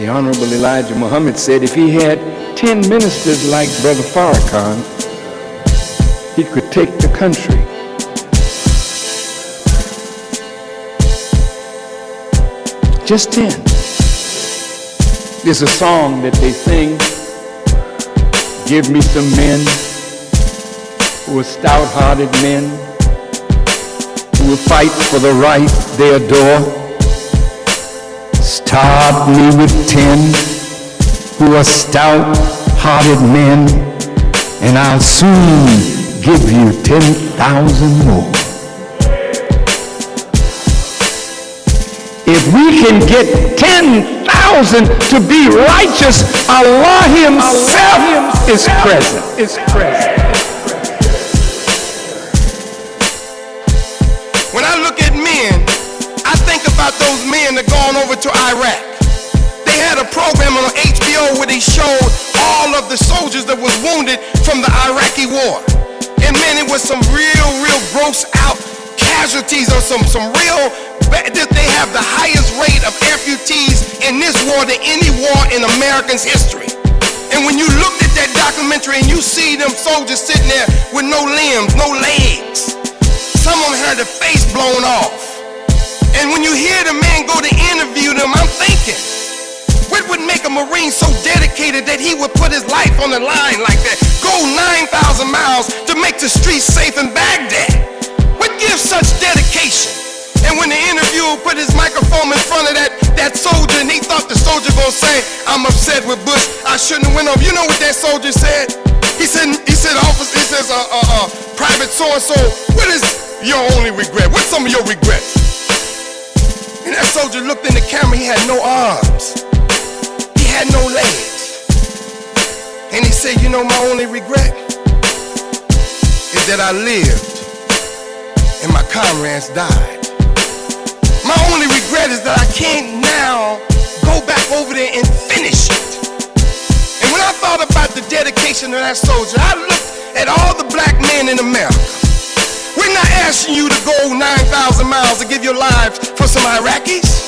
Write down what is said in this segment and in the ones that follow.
The Honorable Elijah Muhammad said if he had 10 ministers like Brother Farrakhan, he could take the country. Just 10. There's a song that they sing, give me some men who are stout-hearted men, who will fight for the right they adore. Start me with 10 who are stout-hearted men, and I'll soon give you 10,000 more. If we can get 10,000 to be righteous, Allah Himself is present. When I look at men, I think about those men that gone over to Iraq. They had a program on HBO where they showed all of the soldiers that was wounded from the Iraqi war. And man, it was some real gross out casualties or some real, they have the highest rate of amputees in this war than any war in America's history. And when you looked at that documentary and you see them soldiers sitting there with no limbs, no legs, some of them had their face blown off. And when you hear the man go to interview them, I'm thinking, what would make a Marine so dedicated that he would put his life on the line like that? Go 9,000 miles to make the streets safe in Baghdad. What gives such dedication? And when the interviewer put his microphone in front of that soldier and he thought the soldier gonna say, I'm upset with Bush, I shouldn't have went over. You know what that soldier said? He said, officer, he says, Private so-and-so, what is your only regret? What's some of your regrets? And that soldier looked in the camera, he had no arms. He had no legs. And he said, you know, my only regret is that I lived and my comrades died. My only regret is that I can't now go back over there and finish it. And when I thought about the dedication of that soldier, I looked at all the black men in America. We're not asking you to go 9,000 miles to give your lives for some Iraqis.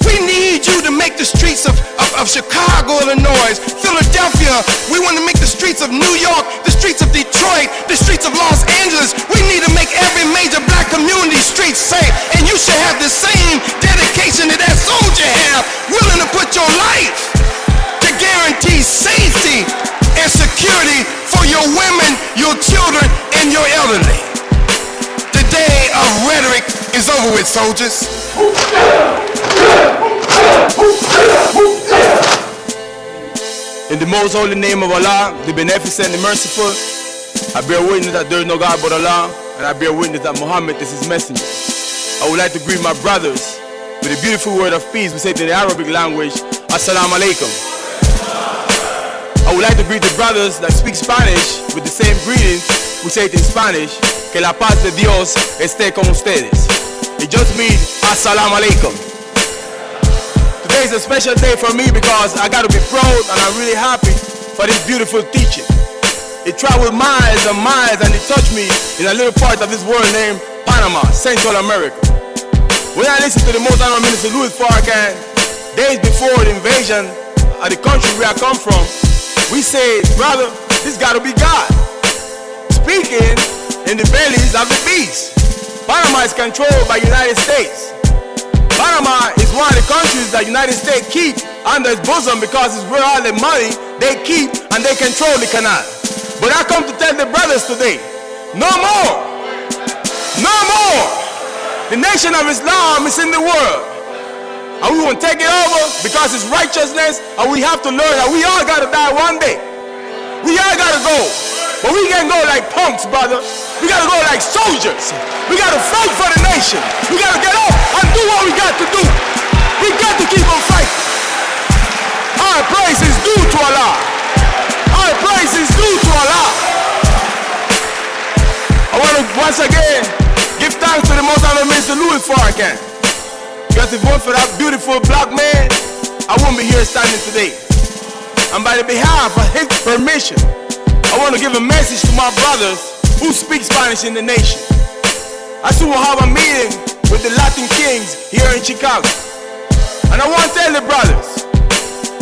We need you to make the streets of Chicago, Illinois, Philadelphia. We want to make the streets of New York, the streets of Detroit, the streets of Los Angeles. We need to make every major black community street safe. And you should have the same dedication that that soldier have, willing to put your life to guarantee safety and security for your women, your children, and your elderly. The day of rhetoric is over with, soldiers. In the most holy name of Allah, the beneficent and merciful, I bear witness that there is no God but Allah, and I bear witness that Muhammad is his messenger. I would like to greet my brothers with a beautiful word of peace. We say it in the Arabic language, Assalamu alaikum. I would like to greet the brothers that speak Spanish with the same greetings. We say it in Spanish, que la paz de Dios esté con ustedes. It just means Assalamu alaikum. Today is a special day for me because I got to be proud and I'm really happy for this beautiful teaching. It traveled miles and miles and it touched me in a little part of this world named Panama, Central America. When I listened to the Most Honorable Minister Louis Farrakhan, days before the invasion of the country where I come from, we said, brother, this got to be God speaking in the bellies of the beast. Panama is controlled by the United States. Panama is one of the countries that the United States keep under its bosom because it's where all the money they keep and they control the canal. But I come to tell the brothers today, no more, no more. The nation of Islam is in the world. And we won't take it over because it's righteousness, and we have to learn that we all gotta die one day. We all gotta go. But we can't go like punks, brother. We gotta go like soldiers. We gotta fight for the nation. We gotta get up and do what we got to do. We got to keep on fighting. Our praise is due to Allah. Our praise is due to Allah. I want to once again give thanks to the Most Honorable Minister Louis Farrakhan. Because if it weren't for that beautiful black man, I wouldn't be here standing today. And by the behalf of his permission, I want to give a message to my brothers who speak Spanish in the nation. I soon will have a meeting with the Latin kings here in Chicago. And I want to tell the brothers,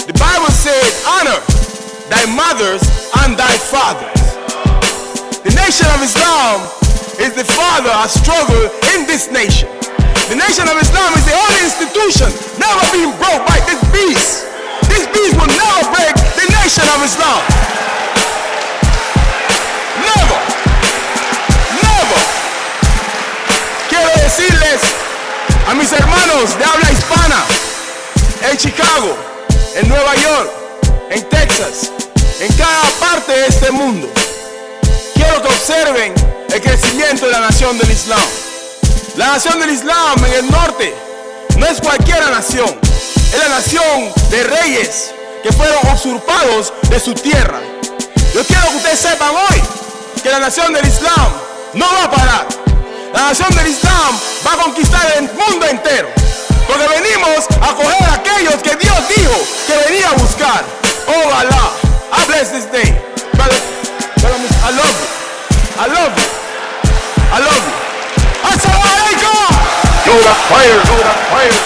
The Bible said, honor thy mothers and thy fathers. The Nation of Islam is the father of struggle in this nation. The Nation of Islam is the only institution never being broke by this beast. This beast will never break the Nation of Islam. Never. Never. Quiero decirles a mis hermanos de habla hispana en Chicago, en Nueva York, en Texas, en cada parte de este mundo. Quiero que observen el crecimiento de la nación del Islam. La nación del Islam en el norte no es cualquier nación, es la nación de reyes que fueron usurpados de su tierra. Yo quiero que ustedes sepan hoy que la nación del Islam no va a parar. La nación del Islam va a conquistar el mundo entero, porque venimos a coger a aquellos que Dios dijo que venía a buscar. Oh Allah, I bless this day. Brother, I love you. I love you. I love you. Assalamu alaikum. Go to fire, go to fire.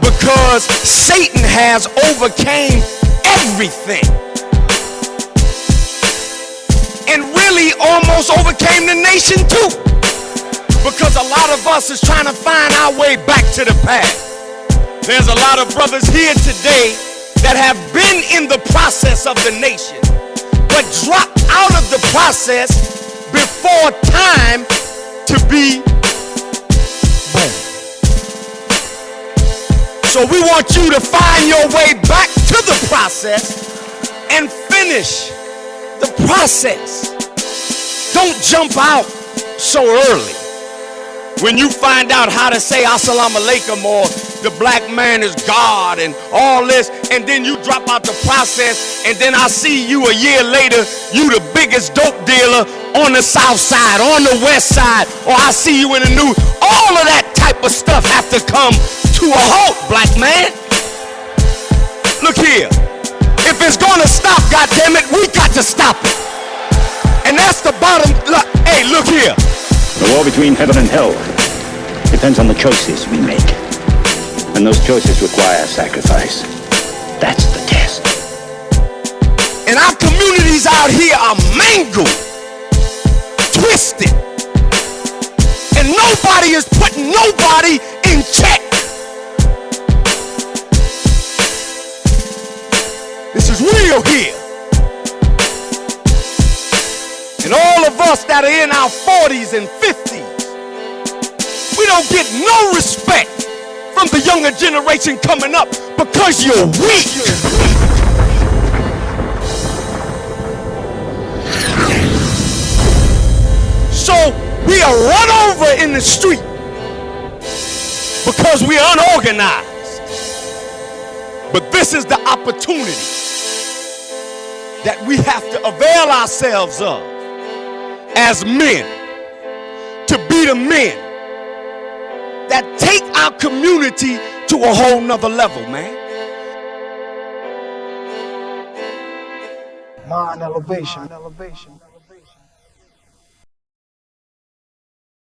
Because Satan has overcame everything. And really almost overcame the nation too. Because a lot of us is trying to find our way back to the path. There's a lot of brothers here today that have been in the process of the nation, but dropped out of the process before time to be born. So we want you to find your way back to the process and finish the process. Don't jump out so early. When you find out how to say Assalamu alaikum or the black man is God and all this, and then you drop out the process, and then I see you a year later, you the biggest dope dealer on the south side, on the west side, or I see you in the news. All of that type of stuff have to come to a halt, black man. Look here. If it's gonna stop, goddammit, we got to stop it. And that's the bottom. Hey, look here. The war between heaven and hell depends on the choices we make. And those choices require sacrifice. That's the test. And our communities out here are mangled, twisted. And nobody is putting nobody in check. This is real here. And all of us that are in our 40s and 50s, we don't get no respect from the younger generation coming up because you're weak. So we are run over in the street because we are unorganized. But this is the opportunity that we have to avail ourselves of as men, to be the men that take our community to a whole nother level, man. Mind elevation.